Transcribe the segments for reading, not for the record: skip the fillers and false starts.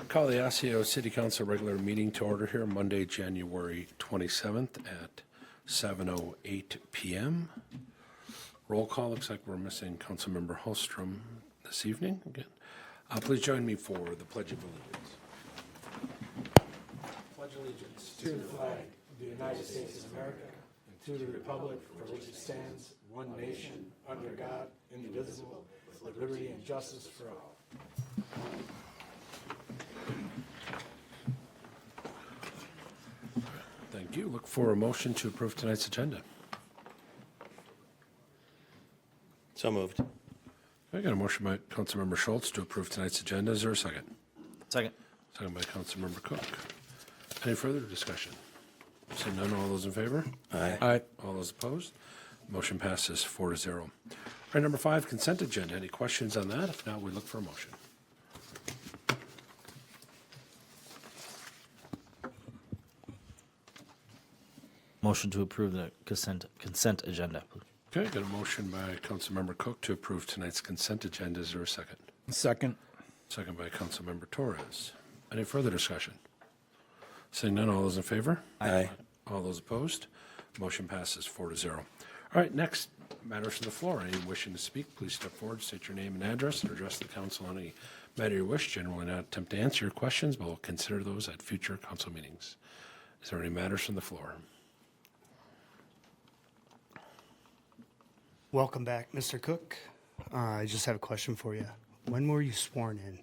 Call the Osseo City Council regular meeting to order here Monday, January 27th at 7:08 p.m. Roll call. Looks like we're missing Councilmember Holstrom this evening. Again, please join me for the Pledge of Allegiance. Pledge allegiance to the flag of the United States of America and to the republic for which it stands, one nation, under God, indivisible, with liberty and justice for all. Thank you. Look for a motion to approve tonight's agenda. So moved. I got a motion by Councilmember Schultz to approve tonight's agenda. Is there a second? Second. Second by Councilmember Cook. Any further discussion? Seeing none, all those in favor? Aye. Aye. All those opposed? Motion passes 4-0. All right, number 5, consent agenda. Any questions on that? If not, we look for a motion. Motion to approve the consent agenda. Okay, got a motion by Councilmember Cook to approve tonight's consent agenda. Is there a second? Second. Second by Councilmember Torres. Any further discussion? Seeing none, all those in favor? Aye. All those opposed? Motion passes 4-0. All right, next, matters from the floor. Any wishing to speak, please step forward, state your name and address, and address the council on any matter you wish. Generally not attempt to answer your questions, but we'll consider those at future council meetings. Is there any matters from the floor? Welcome back, Mr. Cook. I just have a question for you. When were you sworn in?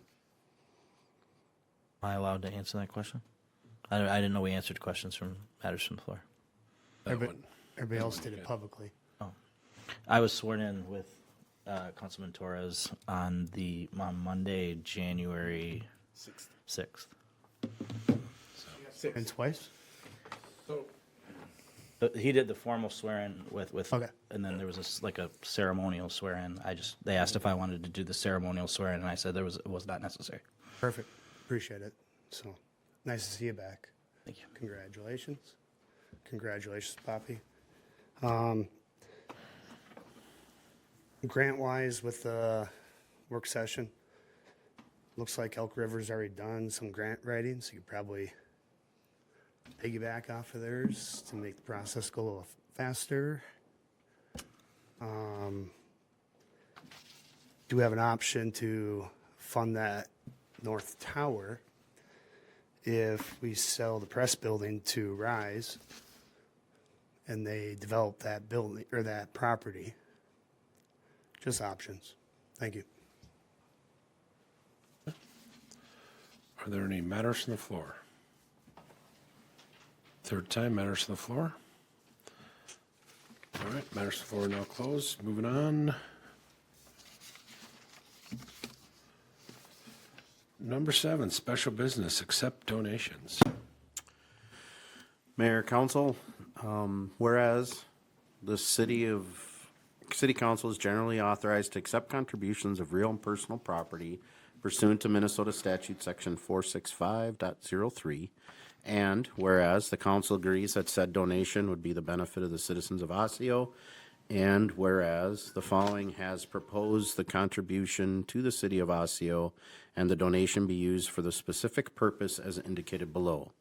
Am I allowed to answer that question? I didn't know we answered questions from matters from the floor. Everybody else did it publicly. I was sworn in with Councilman Torres on Monday, January 6th. And twice? But he did the formal swear-in with Okay. and then there was a ceremonial swear-in. They asked if I wanted to do the ceremonial swear-in, and I said it was not necessary. Perfect. Appreciate it. So, nice to see you back. Thank you. Congratulations. Congratulations, Poppy. Grant-wise with the work session, looks like Elk River's already done some grant writing, so you could probably piggyback off of theirs to make the process go a little faster. Do have an option to fund that north tower if we sell the press building to Rise and they develop that building or that property. Just options. Thank you. Are there any matters from the floor? Third time, matters from the floor. All right, matters from the floor are now closed. Moving on. Number 7, special business, accept donations. Mayor, Council, whereas the City Council is generally authorized to accept contributions of real and personal property pursuant to Minnesota Statute Section 465.03, and whereas the council agrees that said donation would be the benefit of the citizens of Osseo, and whereas the following has proposed the contribution to the city of Osseo and the donation be used for the specific purpose as indicated below.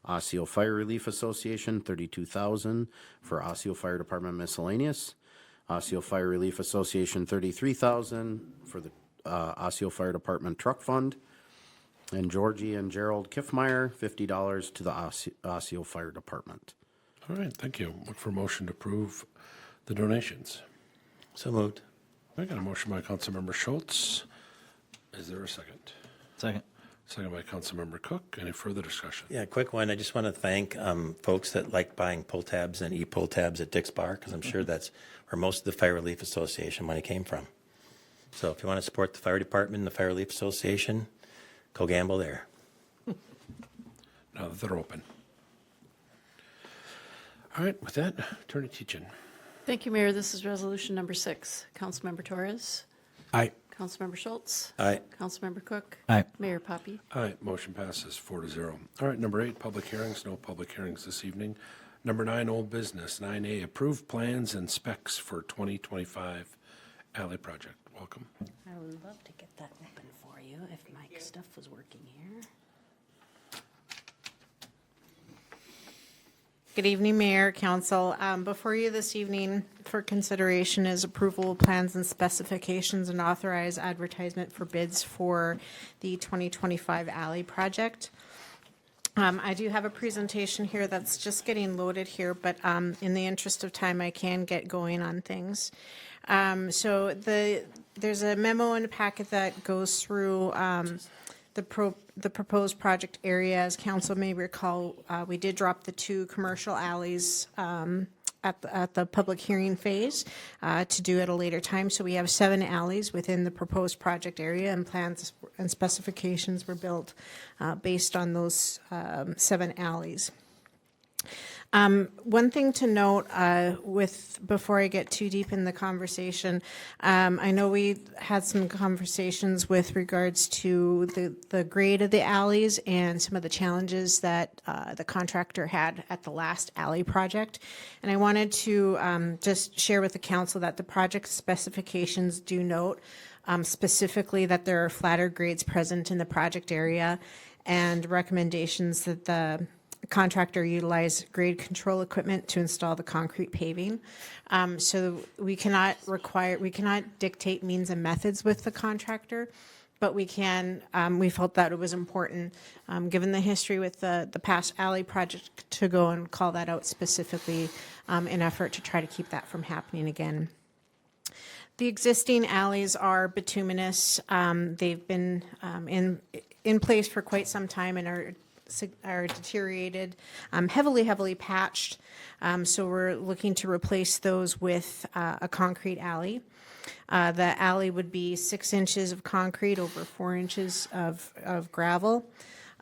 Osseo Fire Relief Association, $32,000 for Osseo Fire Department miscellaneous. Osseo Fire Relief Association, $33,000 for the Osseo Fire Department truck fund. And Georgie and Gerald Kiffmeyer, $50 to the Osseo Fire Department. All right, thank you. Look for a motion to approve the donations. So moved. I got a motion by Councilmember Schultz. Is there a second? Second. Second by Councilmember Cook. Any further discussion? Yeah, quick one. I just want to thank folks that like buying pull tabs and e-pull tabs at Dick's Bar, because I'm sure that's where most of the Fire Relief Association money came from. So if you want to support the fire department and the Fire Relief Association, go gamble there. Now that they're open. All right, with that, Attorney Teachin. Thank you, Mayor. This is resolution number 6. Councilmember Torres. Aye. Councilmember Schultz. Aye. Councilmember Cook. Aye. Mayor Poppy. Aye, motion passes 4-0. All right, number 8, public hearings. No public hearings this evening. Number 9, old business. 9A, approved plans and specs for 2025 alley project. welcome. I would love to get that open for you if my stuff was working here. Good evening, Mayor, Council. Before you this evening for consideration is approval of plans and specifications and authorized advertisement for bids for the 2025 alley project. I do have a presentation here that's just getting loaded here, but in the interest of time, I can get going on things. So there's a memo in the packet that goes through the proposed project area. As council may recall, we did drop the 2 commercial alleys at the public hearing phase to do at a later time. So we have 7 alleys within the proposed project area, and plans and specifications were built based on those 7 alleys. One thing to note before I get too deep in the conversation, I know we had some conversations with regards to the grade of the alleys and some of the challenges that the contractor had at the last alley project. And I wanted to just share with the council that the project specifications do note specifically that there are flatter grades present in the project area, and recommendations that the contractor utilize grade control equipment to install the concrete paving. So we cannot dictate means and methods with the contractor, but we felt that it was important, given the history with the past alley project, to go and call that out specifically in effort to try to keep that from happening again. The existing alleys are bituminous. They've been in place for quite some time and are deteriorated, heavily patched. So we're looking to replace those with a concrete alley. The alley would be 6 inches of concrete over 4 inches of gravel.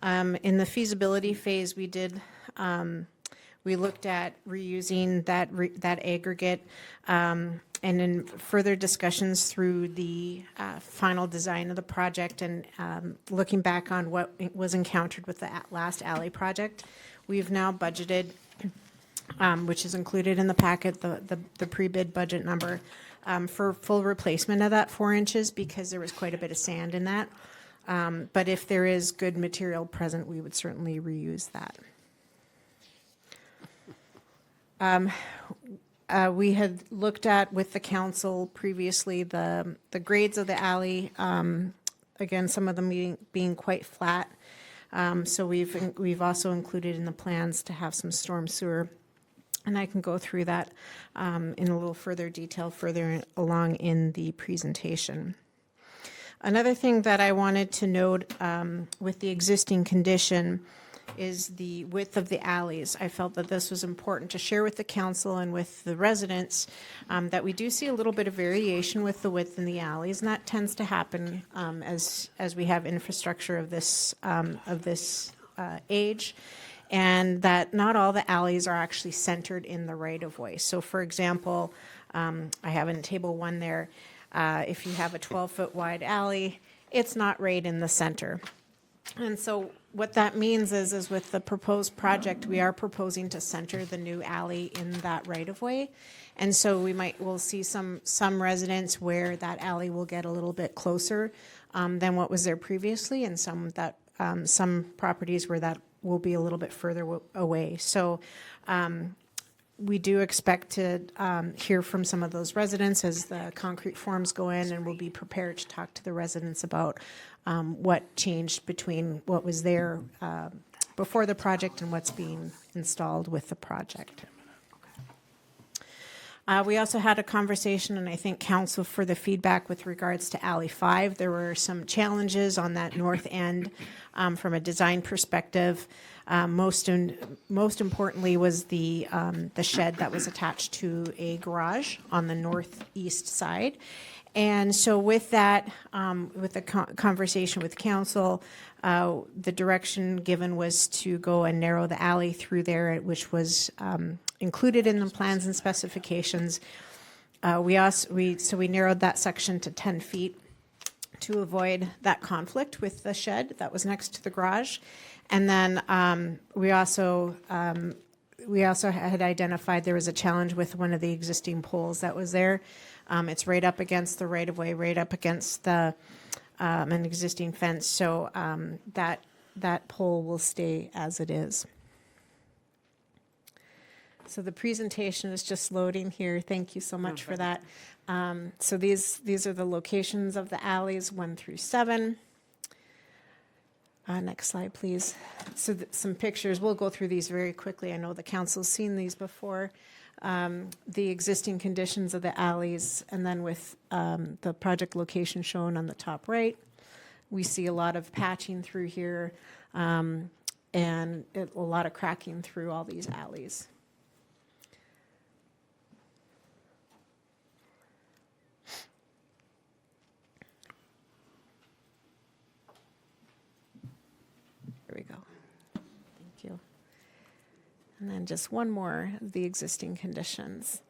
In the feasibility phase, we looked at reusing that aggregate, and in further discussions through the final design of the project and looking back on what was encountered with the last alley project, we've now budgeted, which is included in the packet, the pre-bid budget number, for full replacement of that 4 inches, because there was quite a bit of sand in that. But if there is good material present, we would certainly reuse that. We had looked at with the council previously the grades of the alley, again, some of them being quite flat. So we've also included in the plans to have some storm sewer, and I can go through that in a little further detail further along in the presentation. Another thing that I wanted to note with the existing condition is the width of the alleys. I felt that this was important to share with the council and with the residents, that we do see a little bit of variation with the width in the alleys, and that tends to happen as we have infrastructure of this age, and that not all the alleys are actually centered in the right-of-way. So for example, I have in table 1 there, if you have a 12-foot wide alley, it's not right in the center. And so what that means is with the proposed project, we are proposing to center the new alley in that right-of-way. And so we'll see some residents where that alley will get a little bit closer than what was there previously, and some properties where that will be a little bit further away. So we do expect to hear from some of those residents as the concrete forms go in, and we'll be prepared to talk to the residents about what changed between what was there before the project and what's being installed with the project. We also had a conversation, and I thank council for the feedback with regards to Alley 5. There were some challenges on that north end from a design perspective. Most importantly was the shed that was attached to a garage on the northeast side. And so with that, with the conversation with council, the direction given was to go and narrow the alley through there, which was included in the plans and specifications. We narrowed that section to 10 feet to avoid that conflict with the shed that was next to the garage. And then we also had identified there was a challenge with one of the existing poles that was there. It's right up against the right-of-way, right up against the an existing fence, so that pole will stay as it is. So the presentation is just loading here. Thank you so much for that. So these are the locations of the alleys 1 through 7. Next slide, please. So some pictures. We'll go through these very quickly. I know the council's seen these before. The existing conditions of the alleys, and then with the project location shown on the top right. We see a lot of patching through here and a lot of cracking through all these alleys. There we go. Thank you. And then just one more of the existing conditions.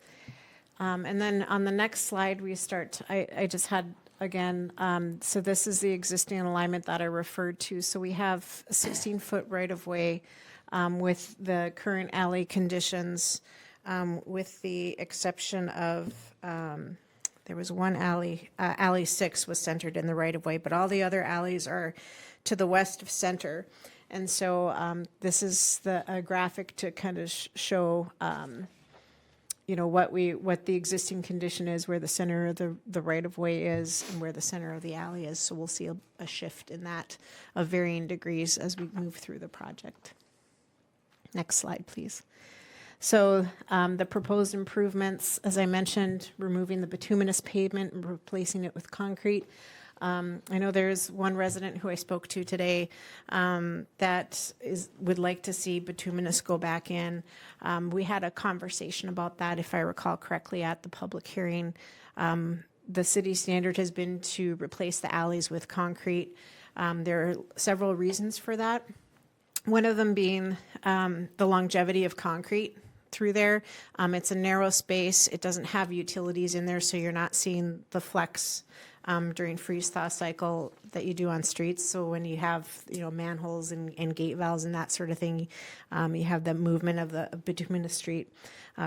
And then on the next slide, we start, I just had, again, so this is the existing alignment that I referred to. So we have a 16-foot right-of-way with the current alley conditions, with the exception of, there was one alley, alley 6 was centered in the right-of-way, but all the other alleys are to the west of center. And so this is a graphic to kind of show, you know, what the existing condition is, where the center of the right-of-way is, and where the center of the alley is. So we'll see a shift in that of varying degrees as we move through the project. Next slide, please. So the proposed improvements, as I mentioned, removing the bituminous pavement and replacing it with concrete. I know there's one resident who I spoke to today that would like to see bituminous go back in. We had a conversation about that, if I recall correctly, at the public hearing. The city standard has been to replace the alleys with concrete. There are several reasons for that. One of them being the longevity of concrete through there. It's a narrow space. It doesn't have utilities in there, so you're not seeing the flex during freeze-thaw cycle that you do on streets. So when you have, you know, manholes and gate valves and that sort of thing, you have the movement of the bituminous street.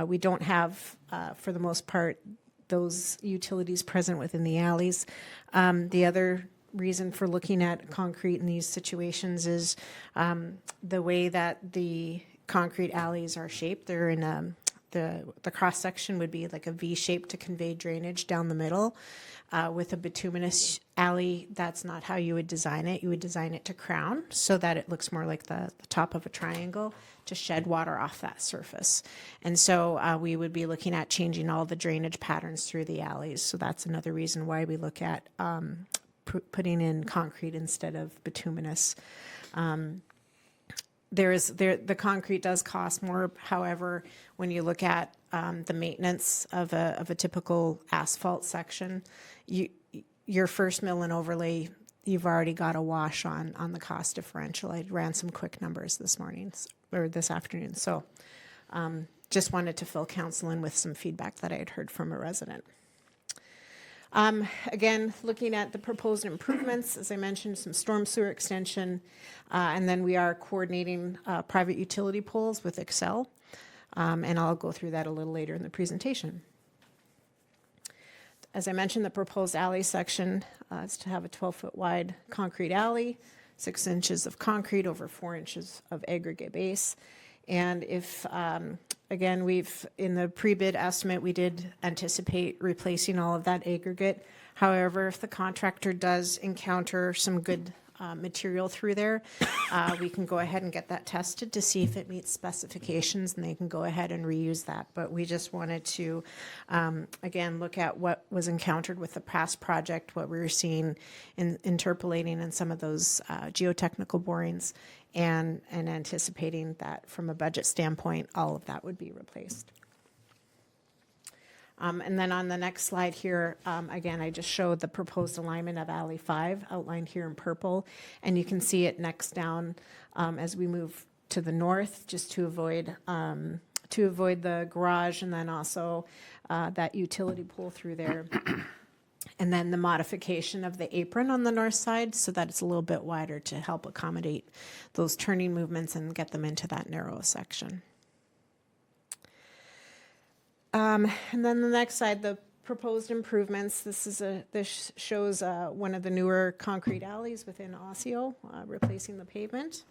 We don't have, for the most part, those utilities present within the alleys. The other reason for looking at concrete in these situations is the way that the concrete alleys are shaped. They're in the cross section would be like a V shape to convey drainage down the middle. With a bituminous alley, that's not how you would design it. You would design it to crown so that it looks more like the top of a triangle to shed water off that surface. And so we would be looking at changing all the drainage patterns through the alleys. So that's another reason why we look at putting in concrete instead of bituminous. The concrete does cost more. However, when you look at the maintenance of a typical asphalt section, your first mill and overlay, you've already got a wash on the cost differential. I ran some quick numbers this afternoon. So just wanted to fill council in with some feedback that I had heard from a resident. Again, looking at the proposed improvements, as I mentioned, some storm sewer extension, and then we are coordinating private utility poles with Excel, and I'll go through that a little later in the presentation. As I mentioned, the proposed alley section is to have a 12-foot wide concrete alley, 6 inches of concrete over 4 inches of aggregate base. And if, again, in the pre-bid estimate, we did anticipate replacing all of that aggregate. However, if the contractor does encounter some good material through there, we can go ahead and get that tested to see if it meets specifications, and they can go ahead and reuse that. But we just wanted to, again, look at what was encountered with the past project, what we were seeing interpolating in some of those geotechnical borings, and anticipating that from a budget standpoint, all of that would be replaced. And then on the next slide here, again, I just showed the proposed alignment of Alley 5 outlined here in purple. And you can see it next down as we move to the north, just to avoid the garage, and then also that utility pole through there. And then the modification of the apron on the north side so that it's a little bit wider to help accommodate those turning movements and get them into that narrow section. And then the next side, the proposed improvements. This shows one of the newer concrete alleys within Osseo, replacing the pavement.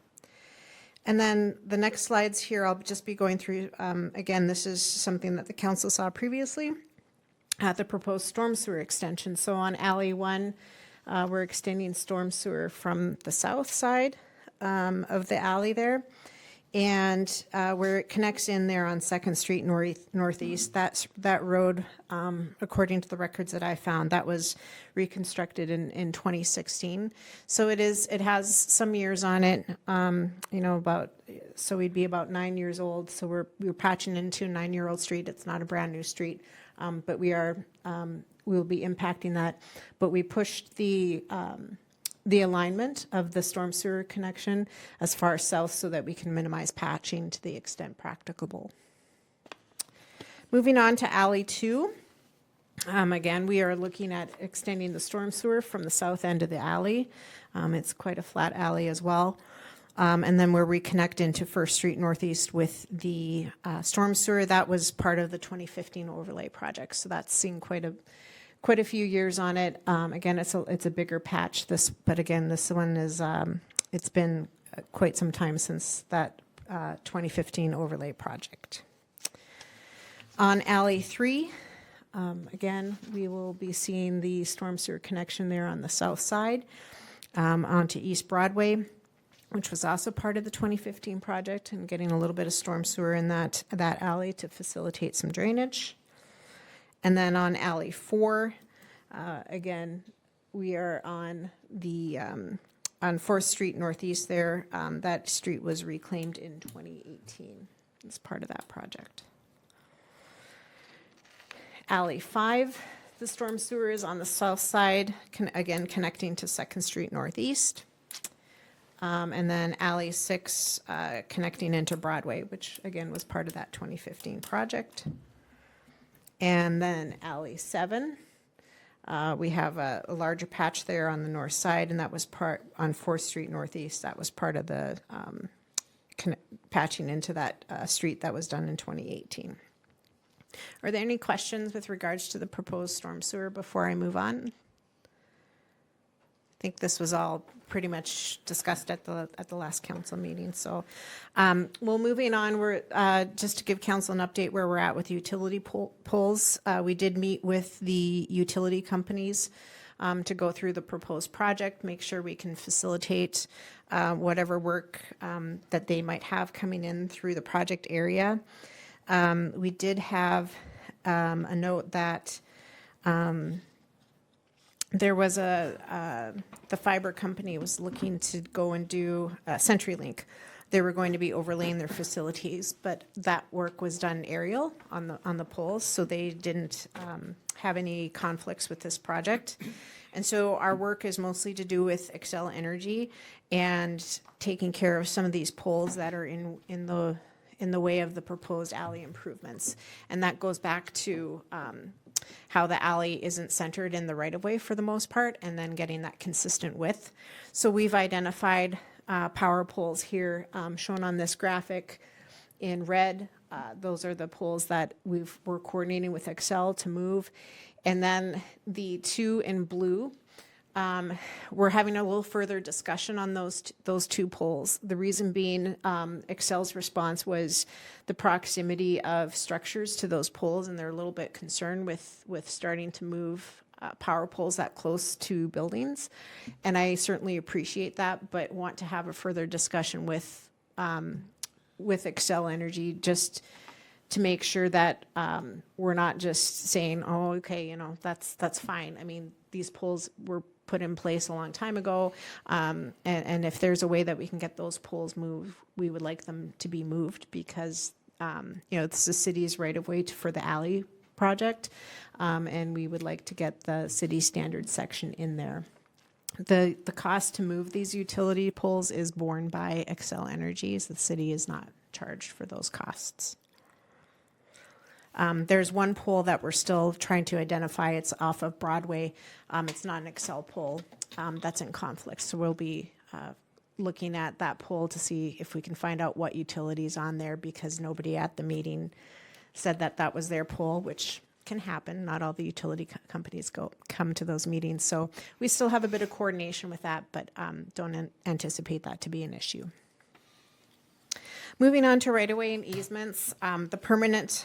And then the next slides here, I'll just be going through, again, this is something that the council saw previously, the proposed storm sewer extension. So on Alley 1, we're extending storm sewer from the south side of the alley there. And where it connects in there on 2nd Street Northeast, that road, according to the records that I found, that was reconstructed in 2016. So it has some years on it, so we'd be about 9 years old. So we're patching into a 9-year-old street. It's not a brand new street, but we'll be impacting that. But we pushed the alignment of the storm sewer connection as far south so that we can minimize patching to the extent practicable. Moving on to Alley 2. Again, we are looking at extending the storm sewer from the south end of the alley. It's quite a flat alley as well. And then we're reconnecting to 1st Street Northeast with the storm sewer. That was part of the 2015 overlay project. So that's seen quite a few years on it. Again, it's a bigger patch. But again, this one is it's been quite some time since that 2015 overlay project. On Alley 3, again, we will be seeing the storm sewer connection there on the south side onto East Broadway, which was also part of the 2015 project, and getting a little bit of storm sewer in that alley to facilitate some drainage. And then on Alley 4, again, we are on 4th Street Northeast there. That street was reclaimed in 2018 as part of that project. Alley 5, the storm sewer is on the south side, again connecting to 2nd Street Northeast. And then Alley 6 connecting into Broadway, which again was part of that 2015 project. And then Alley 7, we have a larger patch there on the north side, and that was part on 4th Street Northeast. That was part of the patching into that street that was done in 2018. Are there any questions with regards to the proposed storm sewer before I move on? I think this was all pretty much discussed at the last council meeting. So, well, moving on, we're just to give council an update where we're at with utility poles. We did meet with the utility companies to go through the proposed project, make sure we can facilitate whatever work that they might have coming in through the project area. We did have a note that there was the fiber company was looking to go and do CenturyLink. They were going to be overlaying their facilities, but that work was done aerial on the poles, so they didn't have any conflicts with this project. And so our work is mostly to do with Xcel Energy and taking care of some of these poles that are in the way of the proposed alley improvements. And that goes back to how the alley isn't centered in the right-of-way for the most part, and then getting that consistent width. So we've identified power poles here shown on this graphic in red. Those are the poles that we're coordinating with Xcel to move. And then the two in blue, we're having a little further discussion on those two poles. The reason being, Xcel's response was the proximity of structures to those poles, and they're a little bit concerned with starting to move power poles that close to buildings. And I certainly appreciate that, but want to have a further discussion with Xcel Energy just to make sure that we're not just saying, oh, okay, that's fine. I mean, these poles were put in place a long time ago, and if there's a way that we can get those poles moved, we would like them to be moved because it's the city's right of way for the alley project, and we would like to get the city standard section in there. The cost to move these utility poles is borne by Xcel Energy, so the city is not charged for those costs. There's one pole that we're still trying to identify. It's off of Broadway. It's not an Xcel pole that's in conflict. So we'll be looking at that pole to see if we can find out what utility's on there, because nobody at the meeting said that was their pole, which can happen. Not all the utility companies come to those meetings. So we still have a bit of coordination with that, but don't anticipate that to be an issue. Moving on to right-of-way and easements, the permanent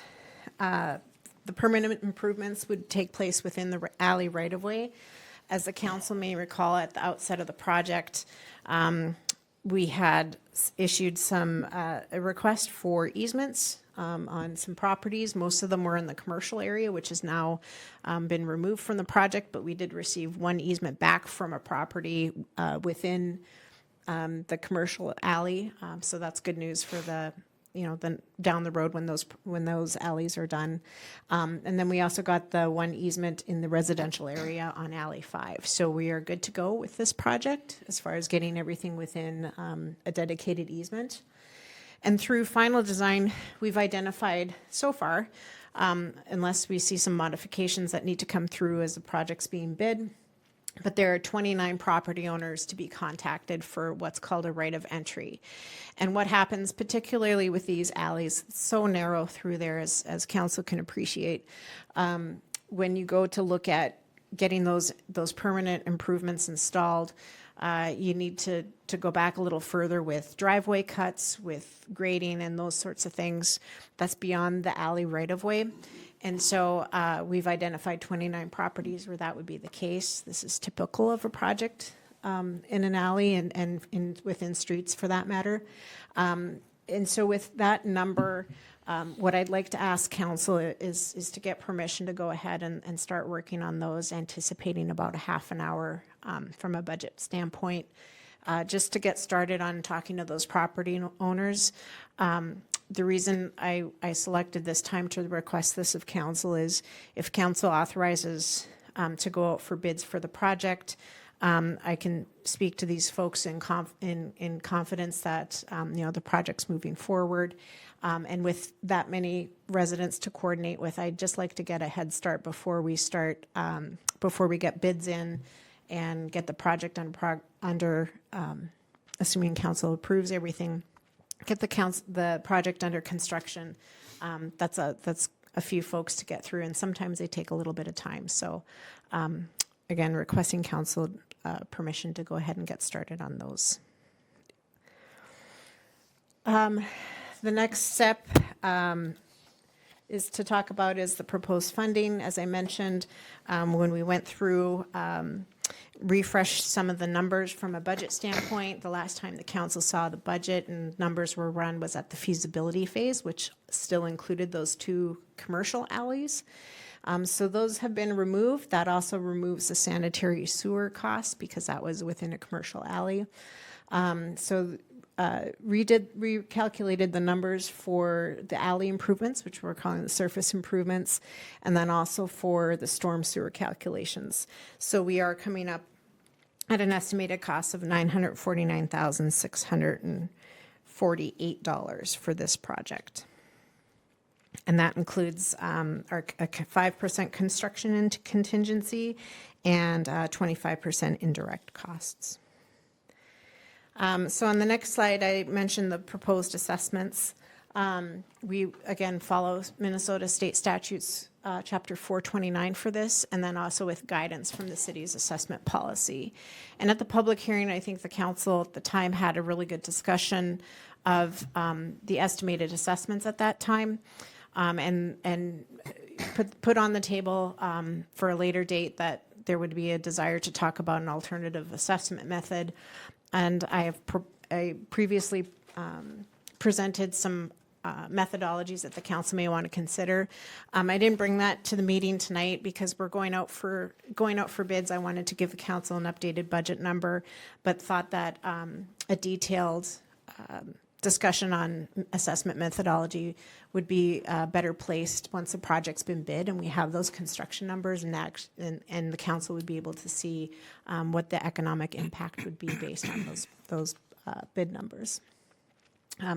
improvements would take place within the alley right-of-way. As the council may recall, at the outset of the project, we had issued a request for easements on some properties. Most of them were in the commercial area, which has now been removed from the project, but we did receive one easement back from a property within the commercial alley. So that's good news for down the road when those alleys are done. And then we also got the one easement in the residential area on Alley 5. So we are good to go with this project as far as getting everything within a dedicated easement. And through final design, we've identified so far, unless we see some modifications that need to come through as the project's being bid, but there are 29 property owners to be contacted for what's called a right of entry. And what happens, particularly with these alleys, it's so narrow through there, as council can appreciate, when you go to look at getting those permanent improvements installed, you need to go back a little further with driveway cuts, with grading and those sorts of things. That's beyond the alley right-of-way. And so we've identified 29 properties where that would be the case. This is typical of a project in an alley and within streets for that matter. And so with that number, what I'd like to ask council is to get permission to go ahead and start working on those, anticipating about a half an hour from a budget standpoint, just to get started on talking to those property owners. The reason I selected this time to request this of council is if council authorizes to go out for bids for the project, I can speak to these folks in confidence that the project's moving forward. And with that many residents to coordinate with, I'd just like to get a head start before we start, before we get bids in and get the project under assuming council approves everything, get the project under construction. That's a few folks to get through, and sometimes they take a little bit of time. So again, requesting council permission to go ahead and get started on those. The next step is to talk about is the proposed funding. As I mentioned, when we went through, refreshed some of the numbers from a budget standpoint. The last time the council saw the budget and numbers were run was at the feasibility phase, which still included those two commercial alleys. So those have been removed. That also removes the sanitary sewer costs because that was within a commercial alley. Recalculated the numbers for the alley improvements, which we're calling the surface improvements, and then also for the storm sewer calculations. So we are coming up at an estimated cost of $949,648 for this project. And that includes our 5% construction into contingency and 25% indirect costs. So on the next slide, I mentioned the proposed assessments. We, again, follow Minnesota State Statutes, Chapter 429 for this, and then also with guidance from the city's assessment policy. And at the public hearing, I think the council at the time had a really good discussion of the estimated assessments at that time, and put on the table for a later date that there would be a desire to talk about an alternative assessment method. And I previously presented some methodologies that the council may want to consider. I didn't bring that to the meeting tonight because we're going out for bids. I wanted to give the council an updated budget number, but thought that a detailed discussion on assessment methodology would be better placed once the project's been bid and we have those construction numbers, and the council would be able to see what the economic impact would be based on those bid numbers.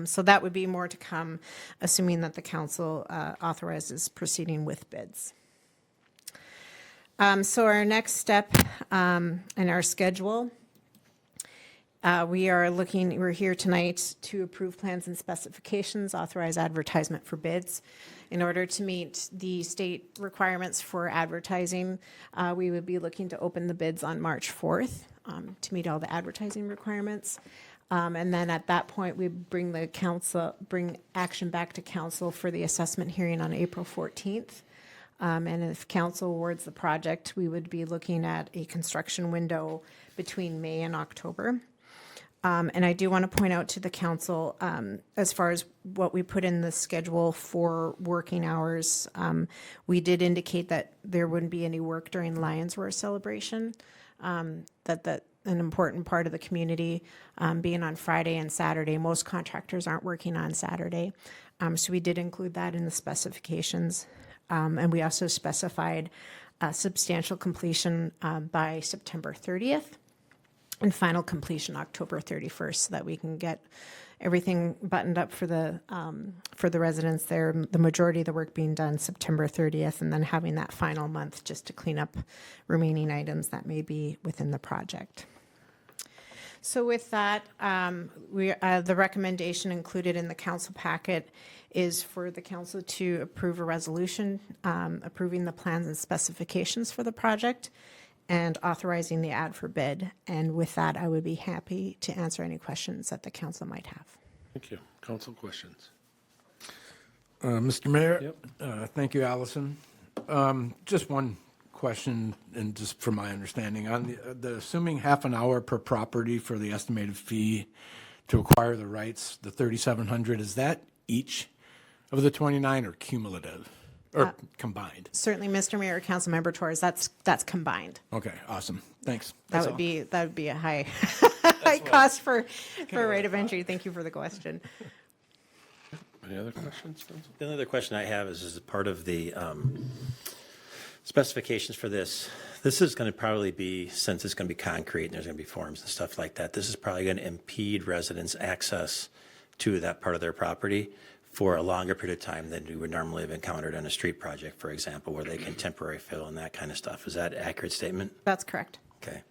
So that would be more to come, assuming that the council authorizes proceeding with bids. So our next step in our schedule We're here tonight to approve plans and specifications, authorize advertisement for bids. In order to meet the state requirements for advertising, we would be looking to open the bids on March 4th to meet all the advertising requirements. And then at that point, we bring action back to council for the assessment hearing on April 14th. And if council awards the project, we would be looking at a construction window between May and October. And I do want to point out to the council, as far as what we put in the schedule for working hours, we did indicate that there wouldn't be any work during Lions Roar celebration, that an important part of the community being on Friday and Saturday. Most contractors aren't working on Saturday. So we did include that in the specifications. And we also specified substantial completion by September 30th. And final completion October 31st, so that we can get everything buttoned up for the residents there. The majority of the work being done September 30th, and then having that final month just to clean up remaining items that may be within the project. So with that, the recommendation included in the council packet is for the council to approve a resolution approving the plans and specifications for the project and authorizing the ad for bid. And with that, I would be happy to answer any questions that the council might have. Thank you. Council questions? Mr. Mayor? Thank you, Allison. Just one question, and just from my understanding, on the assuming half an hour per property for the estimated fee to acquire the rights, the 3,700, is that each of the 29 or cumulative? Or combined? Certainly, Mr. Mayor, Councilmember Torres, that's combined. Okay, awesome. Thanks. That would be a high high cost for rate of entry. Thank you for the question. Any other questions, Council? The only other question I have is as part of the specifications for this, this is going to probably be, since it's going to be concrete and there's going to be forms and stuff like that, this is probably going to impede residents' access to that part of their property for a longer period of time than we would normally have encountered on a street project, for example, where they can temporary fill and that kind of stuff. Is that an accurate statement? That's correct. Okay.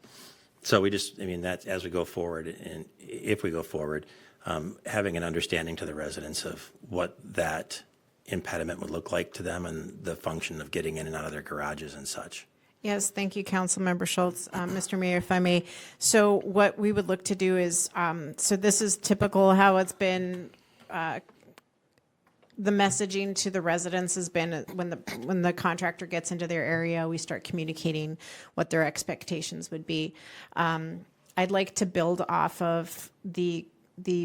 So we just, I mean, that as we go forward, and if we go forward, having an understanding to the residents of what that impediment would look like to them and the function of getting in and out of their garages and such. Yes, thank you, Councilmember Schultz. Mr. Mayor, if I may. So what we would look to do is, so this is typical how it's been, the messaging to the residents has been when the contractor gets into their area, we start communicating what their expectations would be. I'd like to build off of the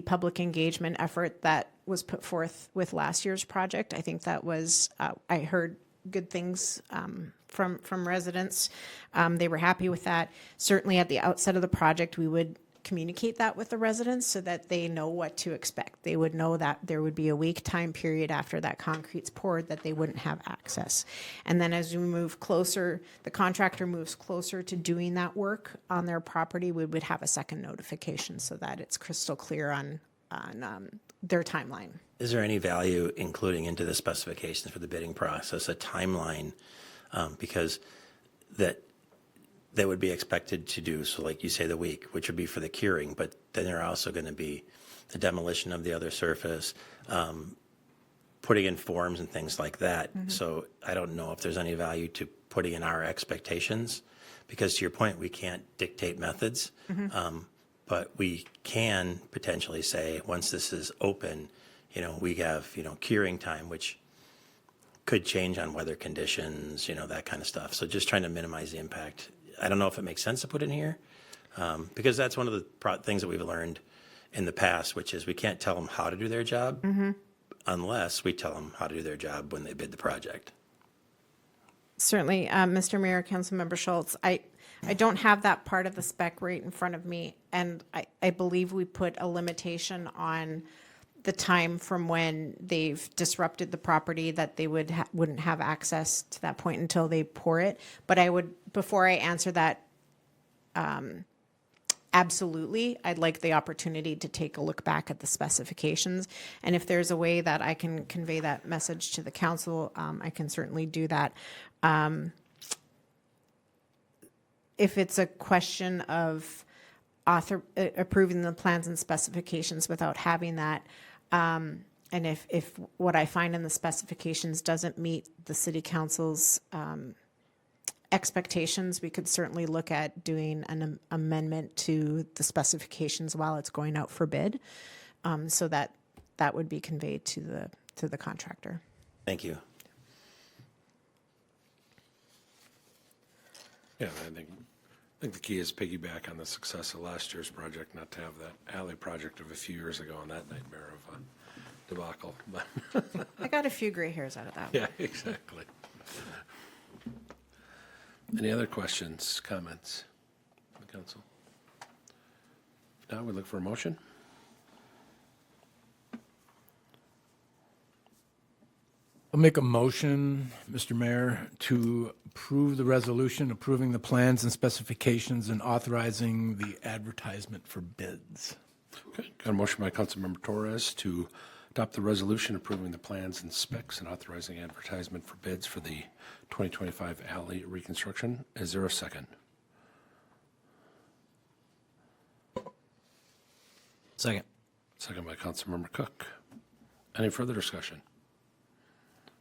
public engagement effort that was put forth with last year's project. I think that was, I heard good things from residents. They were happy with that. Certainly at the outset of the project, we would communicate that with the residents so that they know what to expect. They would know that there would be a week time period after that concrete's poured that they wouldn't have access. And then as we move closer, the contractor moves closer to doing that work on their property, we would have a second notification so that it's crystal clear on their timeline. Is there any value including into the specifications for the bidding process a timeline? Because that would be expected to do, so like you say, the week, which would be for the curing, but then there are also going to be the demolition of the other surface, putting in forms and things like that. Mm-hmm. So I don't know if there's any value to putting in our expectations, because to your point, we can't dictate methods, but we can potentially say, once this is open, we have, curing time, which could change on weather conditions, that kind of stuff. So just trying to minimize the impact. I don't know if it makes sense to put in here, because that's one of the things that we've learned in the past, which is we can't tell them how to do their job unless we tell them how to do their job when they bid the project. Certainly, Mr. Mayor, Councilmember Schultz, I don't have that part of the spec right in front of me, and I believe we put a limitation on the time from when they've disrupted the property that they wouldn't have access to that point until they pour it. But I would, before I answer that, absolutely, I'd like the opportunity to take a look back at the specifications. And if there's a way that I can convey that message to the council, I can certainly do that. If it's a question of approving the plans and specifications without having that. And if what I find in the specifications doesn't meet the city council's expectations, we could certainly look at doing an amendment to the specifications while it's going out for bid, so that would be conveyed to the contractor. Thank you. Yeah, I think the key is piggyback on the success of last year's project, not to have that alley project of a few years ago and that nightmare of a debacle. But I got a few gray hairs out of that. yeah, exactly. Any other questions, comments from the council? If not, we look for a motion. I'll make a motion, Mr. Mayor, to approve the resolution approving the plans and specifications and authorizing the advertisement for bids. Okay, got a motion by Councilmember Torres to adopt the resolution approving the plans and specs and authorizing advertisement for bids for the 2025 alley reconstruction. Is there a second? Second. Second by Councilmember Cook. Any further discussion?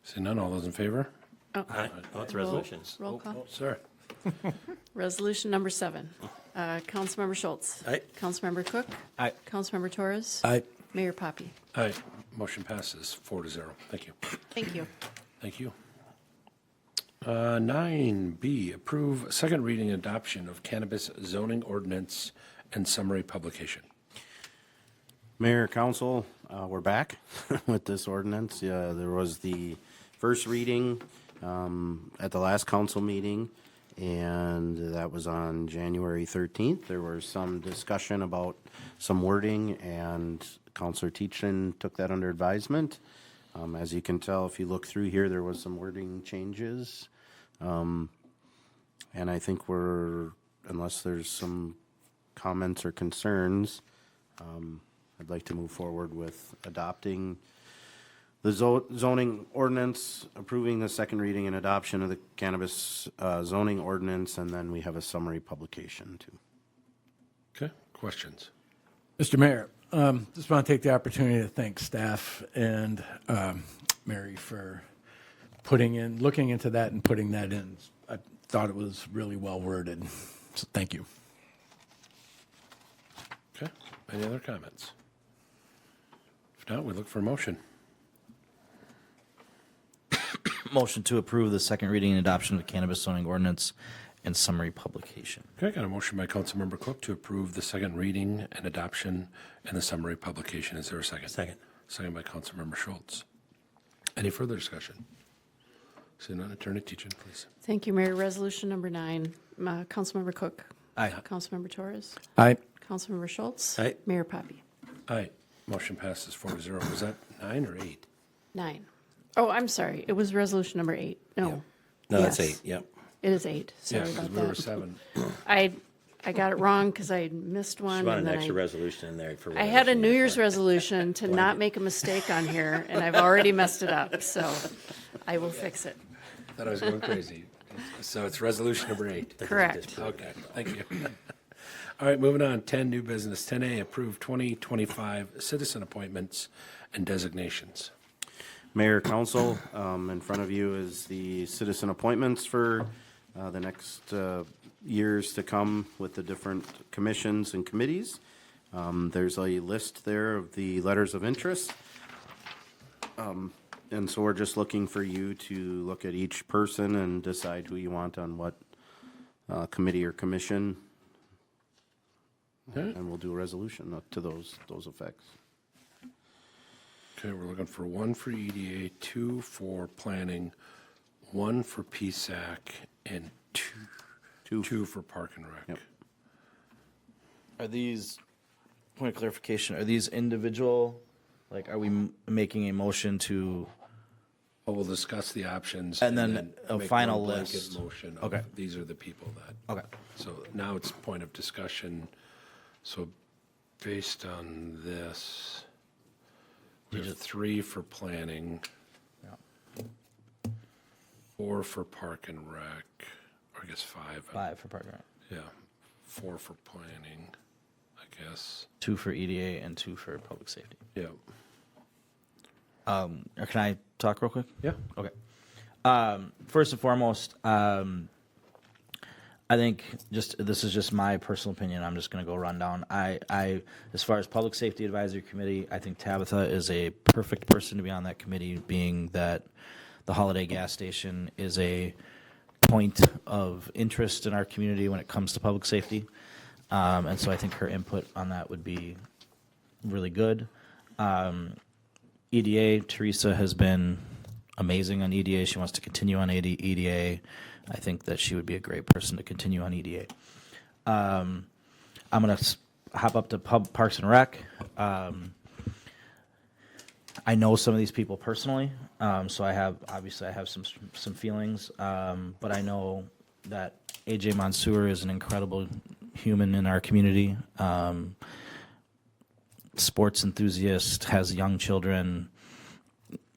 See none, all those in favor? Aye. Oh, it's resolutions. Roll call. Oh, sorry. Resolution number 7. Councilmember Schultz. Aye. Councilmember Cook. Aye. Councilmember Torres. Aye. Mayor Poppy. Aye. Motion passes 4-0. Thank you. Thank you. Thank you. 9B, approve second reading adoption of cannabis zoning ordinance and summary publication. Mayor, council, we're back with this ordinance. There was the first reading at the last council meeting, and that was on January 13th. There was some discussion about some wording, and Councilor Teachin took that under advisement. As you can tell, if you look through here, there was some wording changes. And I think unless there's some comments or concerns, I'd like to move forward with adopting the zoning ordinance, approving the second reading and adoption of the cannabis zoning ordinance, and then we have a summary publication too. Okay, questions? Mr. Mayor, just want to take the opportunity to thank staff and Mary for looking into that and putting that in. I thought it was really well worded, so thank you. Okay, any other comments? If not, we look for a motion. Motion to approve the second reading and adoption of the cannabis zoning ordinance and summary publication. Okay, got a motion by Councilmember Cook to approve the second reading and adoption and the summary publication. Is there a second? Second. Second by Councilmember Schultz. Any further discussion? Seeing none, Attorney Teachin, please. Thank you, Mayor. Resolution number 9. Councilmember Cook. Aye. Councilmember Torres. Aye. Councilmember Schultz. Aye. Mayor Poppy. Aye. Motion passes 4-0. Was that 9 or 8? 9. Oh, I'm sorry. It was resolution number 8. No. No, that's Yes. 8, yep. It is 8. Yeah, Sorry because about we were that. 7. I got it wrong because I missed one. Just want and an then extra resolution in there for. I had a resolution New Year's number. resolution to not make a mistake on here, and I've already messed it up, so I will fix it. Thought I was going crazy. So it's resolution number 8. Correct. Okay, thank you. All right, moving on. 10, new business. 10A, approve 2025 citizen appointments and designations. Mayor, council, in front of you is the citizen appointments for the next years to come with the different commissions and committees. There's a list there of the letters of interest. And so we're just looking for you to look at each person and decide who you want on what committee or commission. Okay. And we'll do a resolution up to those effects. Okay, we're looking for 1 for EDA, 2 for planning, 1 for PSAC, and 2 for Park and Rec. Yep. Are these, point of clarification, are these individual, like, are we making a motion to, Well, we'll discuss the options. And then a make final one blanket list. motion of Okay. these are the people that. okay, So now it's point of discussion. So based on this, we have 3 for planning, 4 for Park and Rec, or I guess 5. 5 for Park and Rec. Yeah, 4 for planning. guess. 2 for EDA and 2 for public safety. Yeah. Or can I talk real quick? Yeah. Okay. First and foremost, I think this is just my personal opinion. I'm just going to go run down. I, as far as Public Safety Advisory Committee, I think Tabitha is a perfect person to be on that committee, being that the Holiday gas station is a point of interest in our community when it comes to public safety. And so I think her input on that would be really good. EDA, Teresa has been amazing on EDA. She wants to continue on EDA. I think that she would be a great person to continue on EDA. I'm going to hop up to Parks and Rec. I know some of these people personally, so I have some feelings, but I know that AJ Mansour is an incredible human in our community. Sports enthusiast, has young children.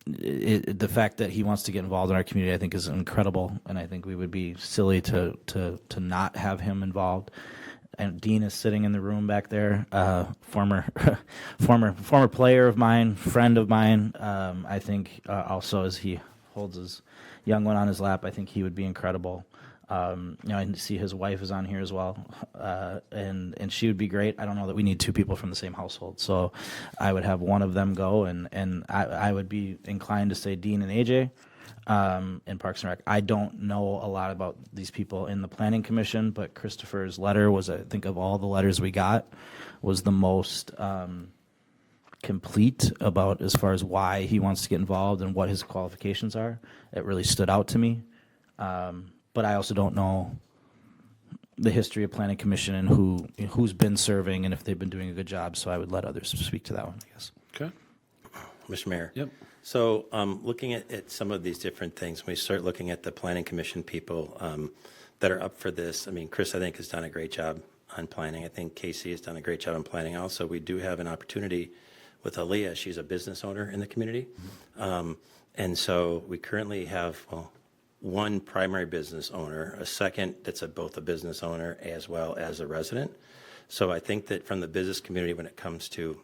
The fact that he wants to get involved in our community, I think, is incredible, and I think we would be silly to not have him involved. And Dean is sitting in the room back there, former player of mine, friend of mine. I think also as he holds his young one on his lap, I think he would be incredible. I see his wife is on here as well, and she would be great. I don't know that we need 2 people from the same household, so I would have one of them go, and I would be inclined to say Dean and AJ in Parks and Rec. I don't know a lot about these people in the Planning Commission, but Christopher's letter was, I think, of all the letters we got, was the most complete about as far as why he wants to get involved and what his qualifications are. It really stood out to me. But I also don't know the history of Planning Commission and who's been serving and if they've been doing a good job. So I would let others speak to that one, I guess. Okay. Mr. Mayor. Yep. So looking at some of these different things, when we start looking at the Planning Commission people that are up for this, I mean, Chris, I think, has done a great job on planning. I think Casey has done a great job on planning. Also, we do have an opportunity with Aaliyah. She's a business owner in the community. And so we currently have, one primary business owner, a second that's both a business owner as well as a resident. So I think that from the business community, when it comes to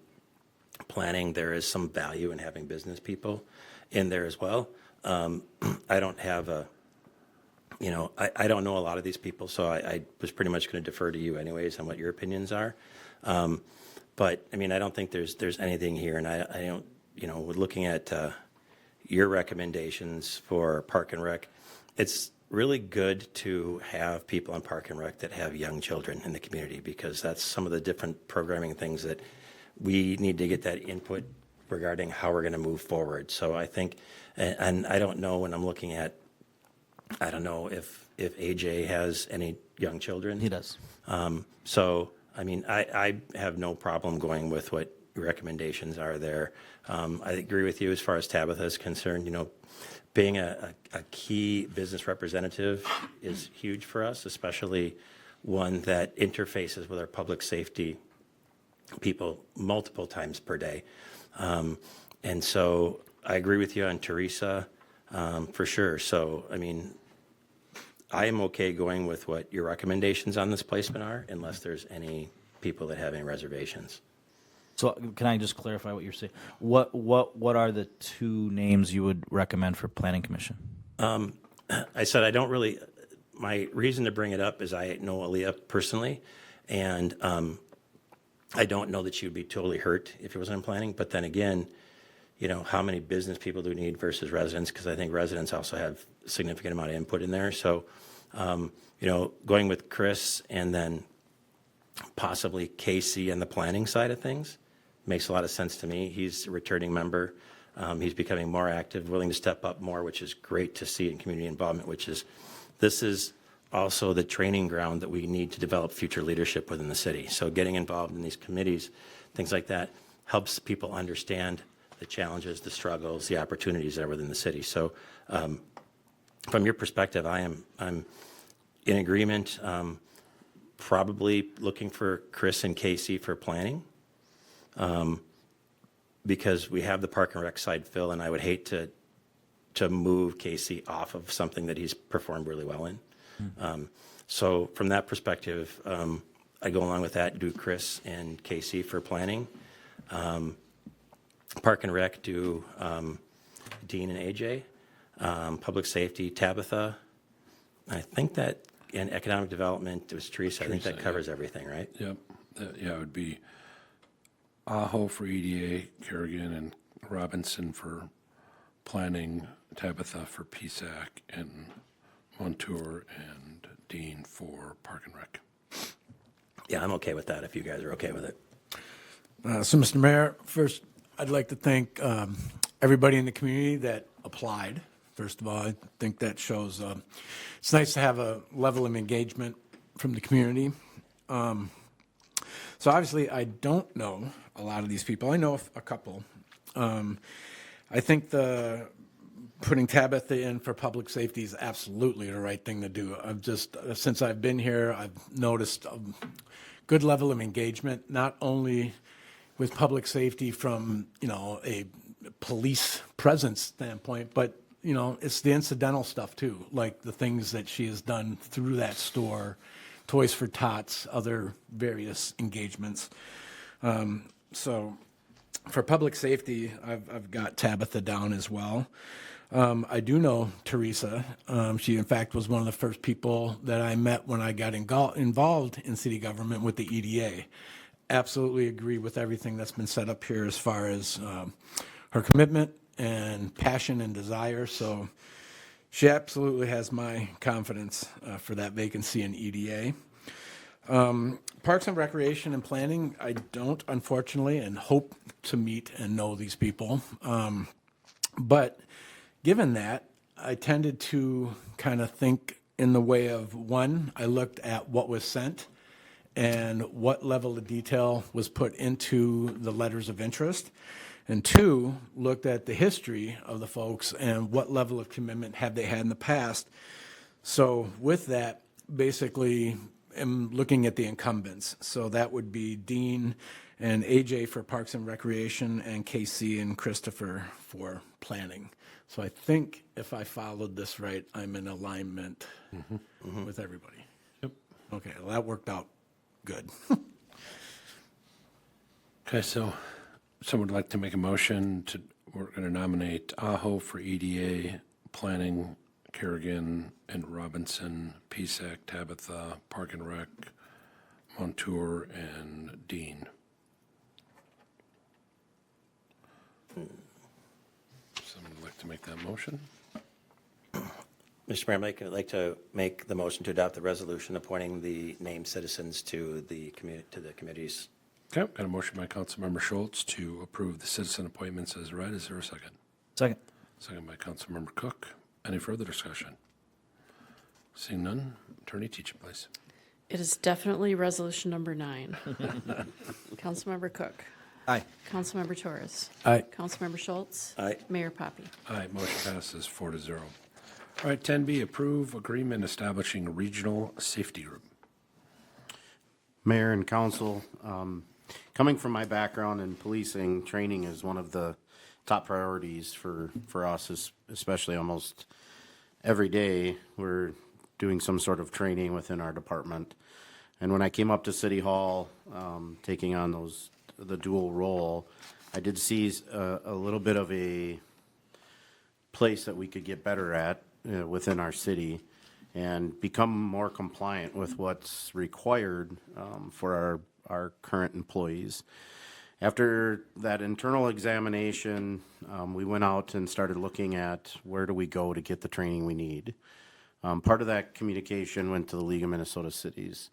planning, there is some value in having business people in there as well. I don't have I don't know a lot of these people, so I was pretty much going to defer to you anyways on what your opinions are. But I mean, I don't think there's anything here, and I don't, with looking at your recommendations for Park and Rec, it's really good to have people on Park and Rec that have young children in the community, because that's some of the different programming things that we need to get that input regarding how we're going to move forward. So I think, and I don't know when I'm looking at, I don't know if AJ has any young children. He does. So, I mean, I have no problem going with what your recommendations are there. I agree with you as far as Tabitha is concerned. Being a key business representative is huge for us, especially one that interfaces with our public safety people multiple times per day. And so I agree with you on Teresa, for sure. So, I mean, I am okay going with what your recommendations on this placement are, unless there's any people that have any reservations. So can I just clarify what you're saying? What are the 2 names you would recommend for Planning Commission? I said I don't really. My reason to bring it up is I know Aaliyah personally, and I don't know that she would be totally hurt if it wasn't in planning. But then again, how many business people do we need versus residents? Because I think residents also have a significant amount of input in there. So, going with Chris and then possibly Casey and the planning side of things makes a lot of sense to me. He's a returning member. He's becoming more active, willing to step up more, which is great to see in community involvement, this is also the training ground that we need to develop future leadership within the city. So getting involved in these committees, things like that, helps people understand the challenges, the struggles, the opportunities that are within the city. So from your perspective, I'm in agreement, probably looking for Chris and Casey for planning, because we have the Park and Rec side fill, and I would hate to move Casey off of something that he's performed really well in. So from that perspective, I go along with that, do Chris and Casey for planning. Park and Rec do Dean and AJ. Public Safety, Tabitha. I think that, and Economic Development was Teresa. I think that Teresa, covers everything, right? Yep. Yeah, it would be Aho for EDA, Kerrigan and Robinson for planning, Tabitha for PSAC, and Montour and Dean for Park and Rec. Yeah, I'm okay with that if you guys are okay with it. So, Mr. Mayor, first, I'd like to thank everybody in the community that applied. First of all, I think that shows it's nice to have a level of engagement from the community. So obviously, I don't know a lot of these people. I know a couple. I think putting Tabitha in for public safety is absolutely the right thing to do. Since I've been here, I've noticed a good level of engagement, not only with public safety from, a police presence standpoint, but, it's the incidental stuff too, like the things that she has done through that store, Toys for Tots, other various engagements. So for public safety, I've got Tabitha down as well. I do know Teresa. She, in fact, was one of the first people that I met when I got involved in city government with the EDA. Absolutely agree with everything that's been set up here as far as her commitment and passion and desire. So she absolutely has my confidence for that vacancy in EDA. Parks and Recreation and Planning, I don't, unfortunately, and hope to meet and know these people. But given that, I tended to kind of think in the way of, one, I looked at what was sent and what level of detail was put into the letters of interest. And two, looked at the history of the folks and what level of commitment have they had in the past. So with that, basically, am looking at the incumbents. So that would be Dean and AJ for Parks and Recreation and KC and Christopher for planning. So I think if I followed this right, I'm in alignment with everybody. Yep. Okay, well, that worked out good. Okay, so someone would like to make a motion we're going to nominate Aho for EDA, planning, Kerrigan and Robinson, PSAC, Tabitha, Park and Rec, Montour, and Dean. Someone would like to make that motion? Mr. Mayor, I'd like to make the motion to adopt the resolution appointing the named citizens to the committees. Okay, got a motion by Councilmember Schultz to approve the citizen appointments as read. Is there a second? Second. Second by Councilmember Cook. Any further discussion? Seeing none, Attorney Teachin, please. It is definitely resolution number 9. Councilmember Cook. Aye. Councilmember Torres. Aye. Councilmember Schultz. Aye. Mayor Poppy. Aye, motion passes 4-0. All right, 10B, approve agreement establishing a regional safety group. Mayor and council, coming from my background in policing, training is one of the top priorities for us, especially almost every day. We're doing some sort of training within our department. And when I came up to City Hall, taking on the dual role, I did see a little bit of a place that we could get better at within our city and become more compliant with what's required for our current employees. After that internal examination, we went out and started looking at where do we go to get the training we need. Part of that communication went to the League of Minnesota Cities.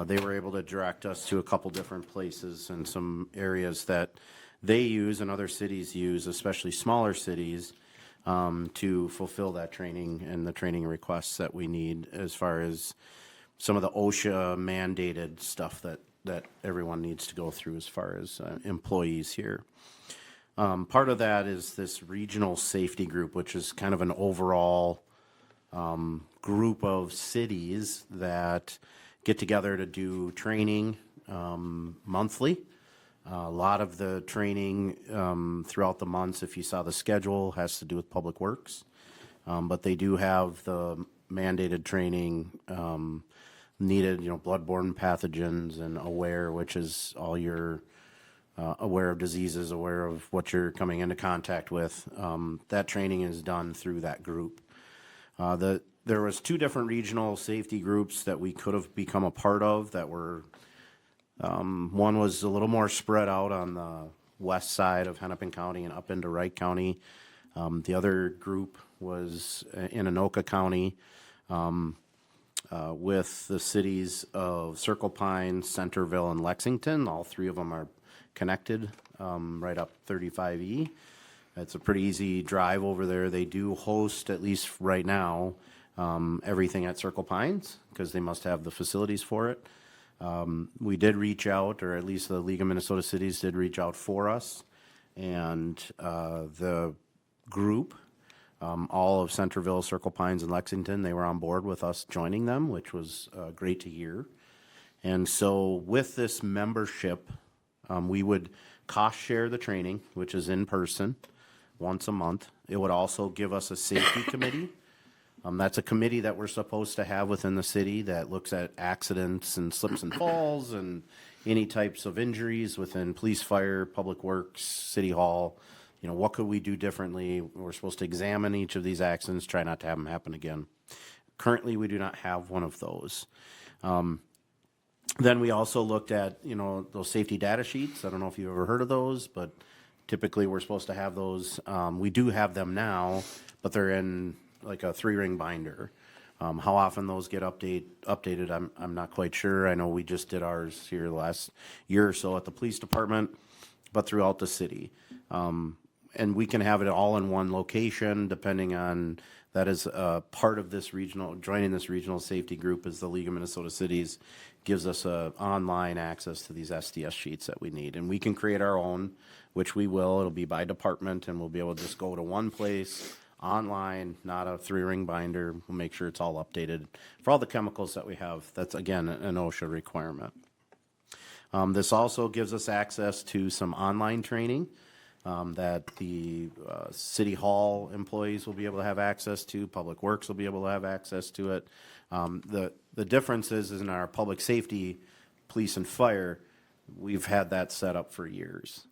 They were able to direct us to a couple different places and some areas that they use and other cities use, especially smaller cities, to fulfill that training and the training requests that we need as far as some of the OSHA mandated stuff that everyone needs to go through as far as employees here. Part of that is this regional safety group, which is kind of an overall group of cities that get together to do training monthly. A lot of the training throughout the months, if you saw the schedule, has to do with Public Works. But they do have the mandated training needed, bloodborne pathogens, and aware, which is all your aware of diseases, aware of what you're coming into contact with. That training is done through that group. There was 2 different regional safety groups that we could have become a part of that were, one was a little more spread out on the west side of Hennepin County and up into Wright County. The other group was in Anoka County, with the cities of Circle Pines, Centerville, and Lexington. All 3 of them are connected right up 35E. It's a pretty easy drive over there. They do host, at least right now, everything at Circle Pines because they must have the facilities for it. We did reach out, or at least the League of Minnesota Cities did reach out for us, and the group, all of Centerville, Circle Pines, and Lexington, they were on board with us joining them, which was great to hear. And so with this membership, we would cost share the training, which is in person, once a month. It would also give us a safety committee. That's a committee that we're supposed to have within the city that looks at accidents and slips and falls and any types of injuries within police, fire, public works, city hall. What could we do differently? We're supposed to examine each of these accidents, try not to have them happen again. Currently, we do not have one of those. Then we also looked at, those safety data sheets. I don't know if you've ever heard of those, but typically we're supposed to have those. We do have them now, but they're in like a 3-ring binder. How often those get updated, I'm not quite sure. I know we just did ours here the last year or so at the police department, but throughout the city. And we can have it all in one location, depending on, that is part of this joining this regional safety group is the League of Minnesota Cities gives us online access to these SDS sheets that we need. And we can create our own, which we will. It'll be by department, and we'll be able to just go to one place, online, not a 3-ring binder. We'll make sure it's all updated for all the chemicals that we have. That's, again, an OSHA requirement. This also gives us access to some online training that the City Hall employees will be able to have access to. Public Works will be able to have access to it. The difference is in our public safety, police and fire, we've had that set up for years.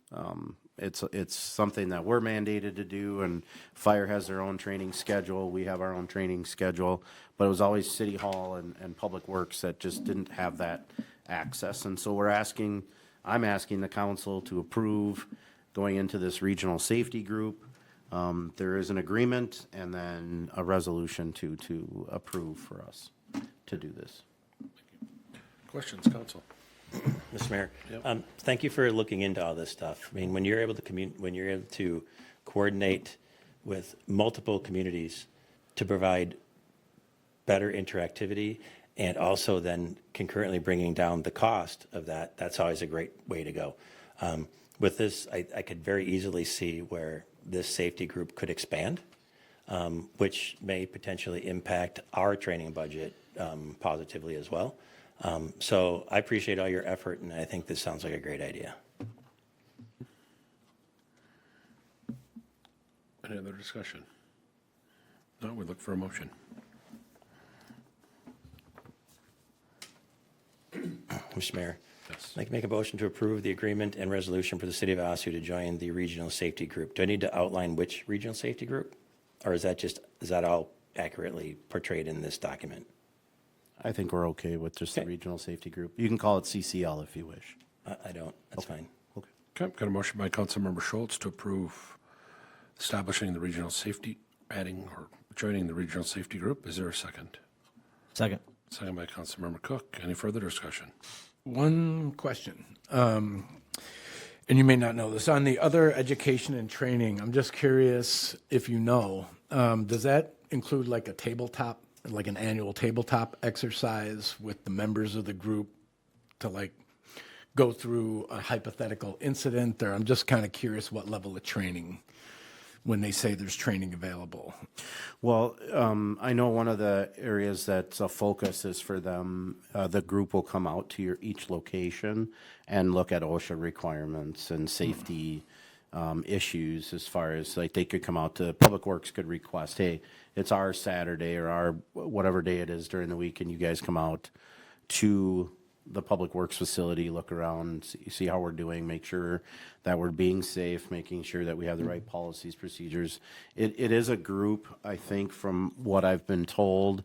It's something that we're mandated to do, and fire has their own training schedule. We have our own training schedule, but it was always City Hall and Public Works that just didn't have that access. And so I'm asking the council to approve going into this regional safety group. There is an agreement and then a resolution to approve for us to do this. Questions, council? Mr. Mayor, Yep. thank you for looking into all this stuff. I mean, when you're able to coordinate with multiple communities to provide better interactivity and also then concurrently bringing down the cost of that, that's always a great way to go. With this, I could very easily see where this safety group could expand, which may potentially impact our training budget positively as well. So I appreciate all your effort, and I think this sounds like a great idea. Any other discussion? No, we look for a motion. Mr. Mayor, Yes. I'd like to make a motion to approve the agreement and resolution for the city of Osseo to join the regional safety group. Do I need to outline which regional safety group? Or is that all accurately portrayed in this document? I think we're okay with just the Okay. regional safety group. You can call it CCL if you wish. I don't, that's fine. Okay. Okay, got a motion by Councilmember Schultz to approve establishing the regional safety, adding or joining the regional safety group. Is there a second? Second. Second by Councilmember Cook. Any further discussion? One question, and you may not know this. On the other education and training, I'm just curious if you know, does that include like a tabletop, like an annual tabletop exercise with the members of the group to like go through a hypothetical incident? Or I'm just kind of curious what level of training when they say there's training available. Well, I know one of the areas that's a focus is for them, the group will come out to each location and look at OSHA requirements and safety issues as far as like they could come out to Public Works could request, hey, it's our Saturday or our whatever day it is during the week, and you guys come out to the public works facility, look around, see how we're doing, make sure that we're being safe, making sure that we have the right policies, procedures. It is a group, I think, from what I've been told,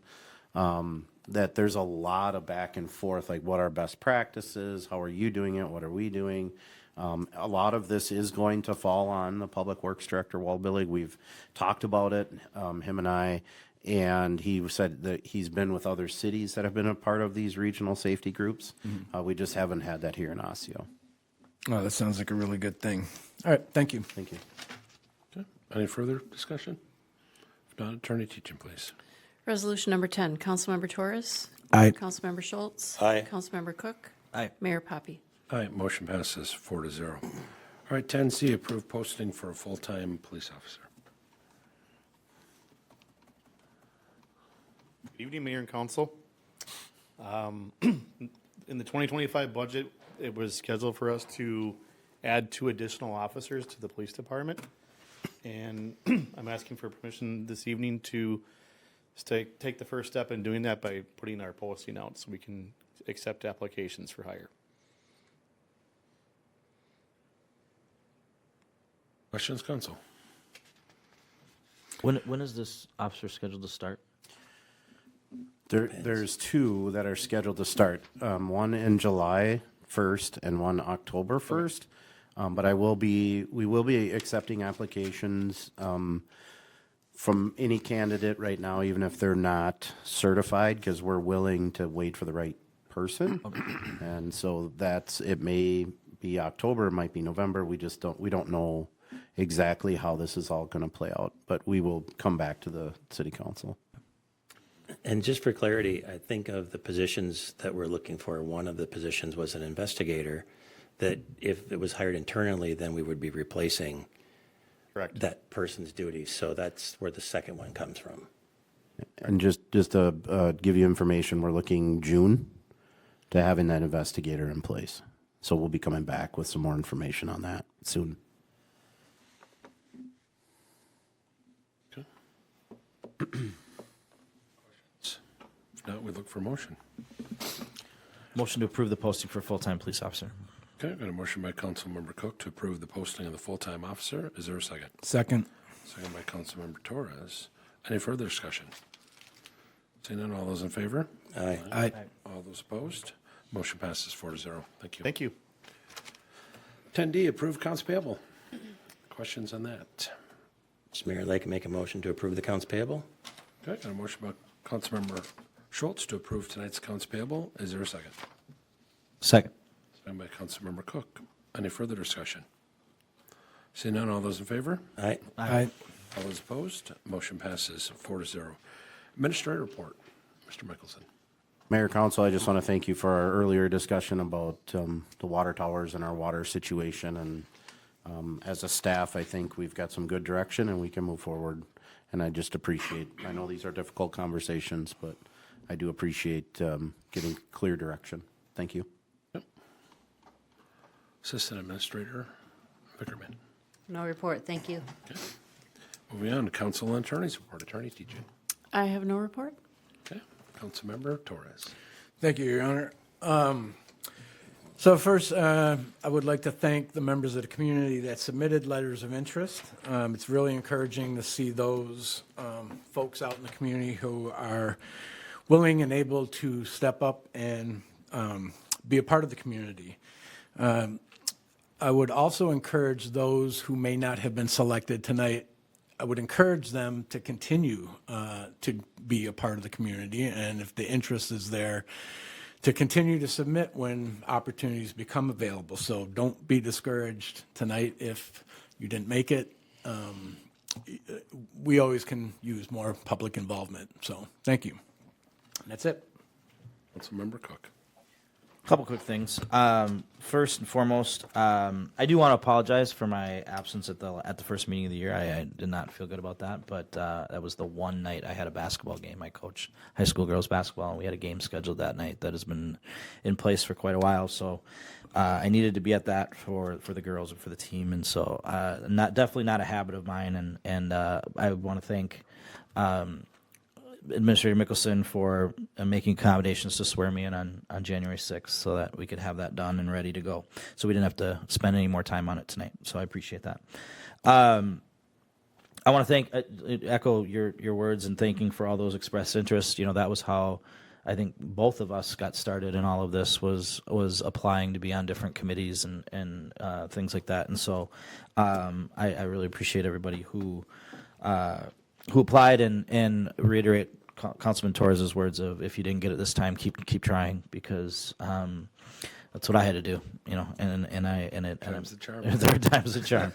that there's a lot of back and forth, like what are best practices, how are you doing it, what are we doing? A lot of this is going to fall on the Public Works Director, Waldbillig. We've talked about it, him and I, and he said that he's been with other cities that have been a part of these regional safety groups. We just haven't had that here in Osseo. Oh, that sounds like a really good thing. All right, thank you. Thank you. Okay. Any further discussion? If not, Attorney Teachin, please. Resolution number 10, Councilmember Torres. Aye. Councilmember Schultz. Aye. Councilmember Cook. Aye. Mayor Poppy. Aye, motion passes 4-0. All right, 10C, approve posting for a full-time police officer. Good evening, Mayor and Council. In the 2025 budget, it was scheduled for us to add 2 additional officers to the police department. And I'm asking for permission this evening to take the first step in doing that by putting our posting out so we can accept applications for hire. Questions, Council? When is this officer scheduled to start? There's 2 that are scheduled to start, one in July 1st and one October 1st. But we will be accepting applications from any candidate right now, even if they're not certified, because we're willing to wait for the right person. And so it may be October, it might be November. We don't know exactly how this is all going to play out, but we will come back to the city council. And just for clarity, I think of the positions that we're looking for, one of the positions was an investigator, that if it was hired internally, then we would be replacing Correct. that person's duties. So that's where the second one comes from. And just to give you information, we're looking June to having that investigator in place. So we'll be coming back with some more information on that soon. If not, we look for motion. Motion to approve the posting for a full-time police officer. Okay, I've got a motion by Councilmember Cook to approve the posting of the full-time officer. Is there a second? Second. Second by Councilmember Torres. Any further discussion? Seeing none, all those in favor? Aye. Aye. All those opposed? Motion passes 4-0. Thank you. Thank you. 10D, approve accounts payable. Questions on that? Mr. Mayor, I'd like to make a motion to approve the accounts payable. Okay, got a motion by Councilmember Schultz to approve tonight's accounts payable. Is there a second? Second. Second by Councilmember Cook. Any further discussion? Seeing none, all those in favor? Aye. Aye. All those opposed? Motion passes 4-0. Administrator report. Mr. Mickelson. Mayor, Council, I just want to thank you for our earlier discussion about the water towers and our water situation. And as a staff, I think we've got some good direction and we can move forward. And I just appreciate, I know these are difficult conversations, but I do appreciate getting clear direction. Thank you. Assistant Administrator Vickerman. No report, thank you. Moving on to Council and Attorney's report. Attorney Teachin. I have no report. Okay. Councilmember Torres. Thank you, Your Honor. So first, I would like to thank the members of the community that submitted letters of interest. It's really encouraging to see those folks out in the community who are willing and able to step up and be a part of the community. I would also encourage those who may not have been selected tonight, I would encourage them to continue to be a part of the community, and if the interest is there, to continue to submit when opportunities become available. So don't be discouraged tonight if you didn't make it. We always can use more public involvement. So thank you. And that's it. Councilmember Cook. Couple quick things. First and foremost, I do want to apologize for my absence at the first meeting of the year. I did not feel good about that, but that was the one night I had a basketball game. I coach high school girls basketball, and we had a game scheduled that night that has been in place for quite a while. So I needed to be at that for the girls and for the team, and so definitely not a habit of mine. And I want to thank Administrator Mickelson for making accommodations to swear me in on January 6th so that we could have that done and ready to go. So we didn't have to spend any more time on it tonight. So I appreciate that. I want to echo your words and thanking for all those expressed interests. You know, that was how I think both of us got started in all of this was applying to be on different committees and things like that. And so I really appreciate everybody who applied and reiterate Councilman Torres's words of, if you didn't get it this time, keep trying, because that's what I had to do, you know, and Time's the charm. Third time's the charm,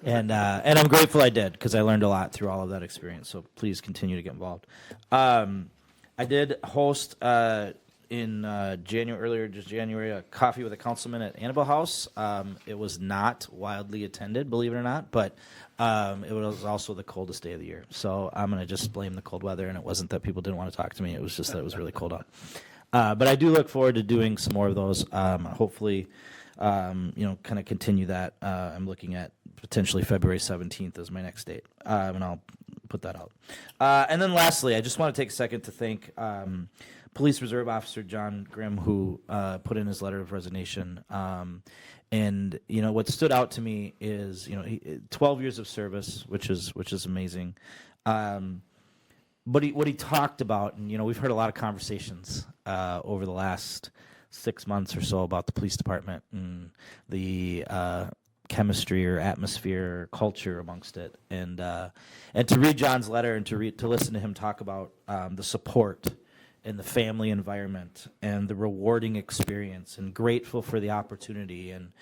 and I'm grateful I did, because I learned a lot through all of that experience. So please continue to get involved. I did host in January a coffee with a councilman at Annabelle House. It was not wildly attended, believe it or not, but it was also the coldest day of the year. So I'm going to just blame the cold weather, and it wasn't that people didn't want to talk to me. It was just that it was really cold out. But I do look forward to doing some more of those. Hopefully, kind of continue that. I'm looking at potentially February 17th as my next date, and I'll put that out. And then lastly, I just want to take a second to thank Police Reserve Officer John Grimm, who put in his letter of resignation. And you know, what stood out to me is, you know, 12 years of service, which is amazing. But what he talked about, and you know, we've heard a lot of conversations over the last 6 months or so about the police department and the chemistry or atmosphere or culture amongst it, and to read John's letter and to listen to him talk about the support and the family environment and the rewarding experience, and grateful for the opportunity, and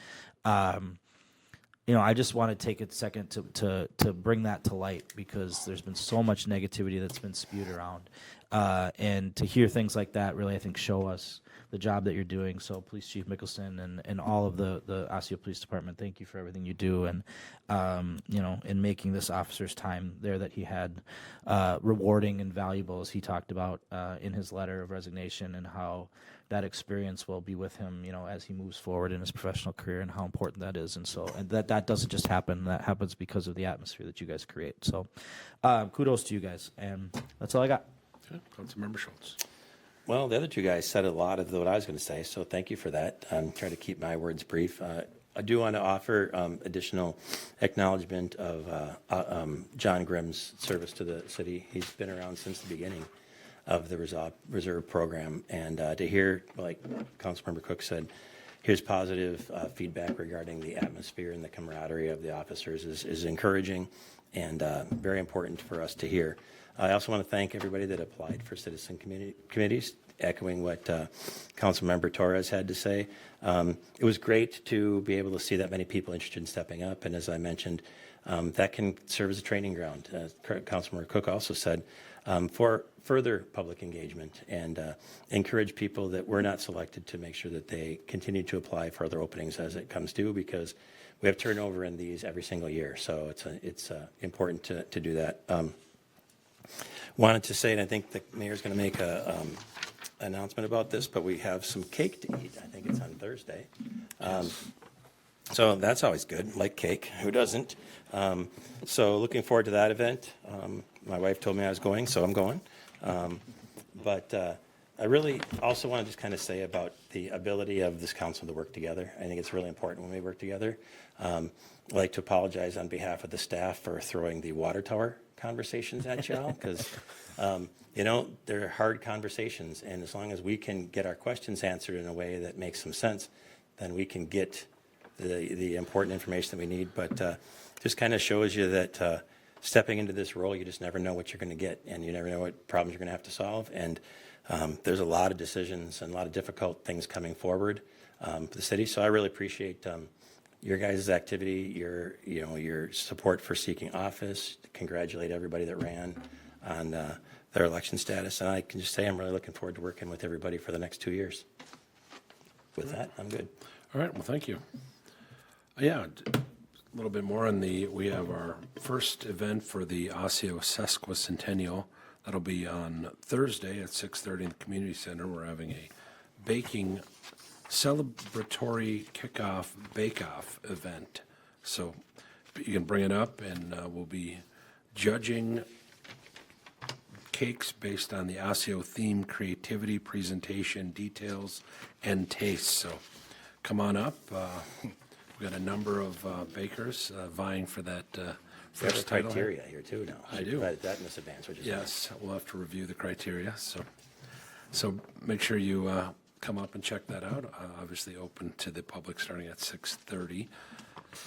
you know, I just want to take a second to bring that to light, because there's been so much negativity that's been spewed around, and to hear things like that really, I think, show us the job that you're doing. So Police Chief Mickelson and all of the Osseo Police Department, thank you for everything you do, and you know, in making this officer's time there that he had rewarding and valuable, as he talked about in his letter of resignation, and how that experience will be with him, you know, as he moves forward in his professional career, and how important that is. And so, and that doesn't just happen. That happens because of the atmosphere that you guys create. So kudos to you guys. And that's all I got. Okay. Councilmember Schultz. Well, the other two guys said a lot of what I was going to say, so thank you for that. Try to keep my words brief. I do want to offer additional acknowledgement of John Grimm's service to the city. He's been around since the beginning of the reserve program, and to hear, like Councilmember Cook said, here's positive feedback regarding the atmosphere and the camaraderie of the officers is encouraging, and very important for us to hear. I also want to thank everybody that applied for citizen committees, echoing what Councilmember Torres had to say. It was great to be able to see that many people interested in stepping up, and as I mentioned, that can serve as a training ground. Councilmember Cook also said, for further public engagement, and encourage people that were not selected to make sure that they continue to apply for other openings as it comes due, because we have turnover in these every single year. So it's important to do that. Wanted to say, and I think the mayor's going to make a announcement about this, but we have some cake to eat. I think it's on Thursday. So that's always good, like cake. Who doesn't? So looking forward to that event. My wife told me I was going, so I'm going. But I really also want to just kind of say about the ability of this council to work together. I think it's really important when we work together. I'd like to apologize on behalf of the staff for throwing the water tower conversations at y'all, because you know, they're hard conversations, and as long as we can get our questions answered in a way that makes some sense, then we can get the important information that we need. But just kind of shows you that stepping into this role, you just never know what you're going to get, and you never know what problems you're going to have to solve. And there's a lot of decisions and a lot of difficult things coming forward for the city. So I really appreciate your guys' activity, your support for seeking office. Congratulate everybody that ran on their election status. And I can just say I'm really looking forward to working with everybody for the next 2 years. With that, I'm good. All right, well, thank you. Yeah, a little bit more on we have our first event for the Osseo Sesquicentennial. That'll be on Thursday at 6:30 in the community center. We're having a baking celebratory kickoff bake-off event. So you can bring it up, and we'll be judging cakes based on the Osseo theme, creativity, presentation, details, and taste. So come on up. We've got a number of bakers vying for that We have first the title. criteria here too now. I do. That in this advance, which is Yes, we'll have to review the criteria, so make sure you come up and check that out. Obviously open to the public starting at 6:30.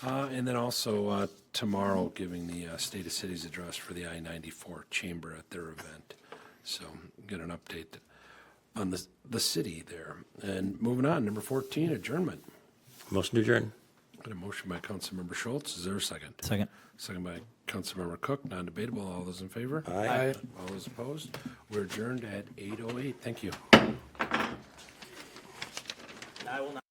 And then also tomorrow, giving the State of Cities address for the I-94 Chamber at their event. So get an update on the city there. And moving on, number 14, adjournment. Motion to adjourn. Got a motion by Councilmember Schultz. Is there a second? Second. Second by Councilmember Cook, non-debatable. All those in favor? Aye. All those opposed? We're adjourned at 8:08. Thank you. I will not.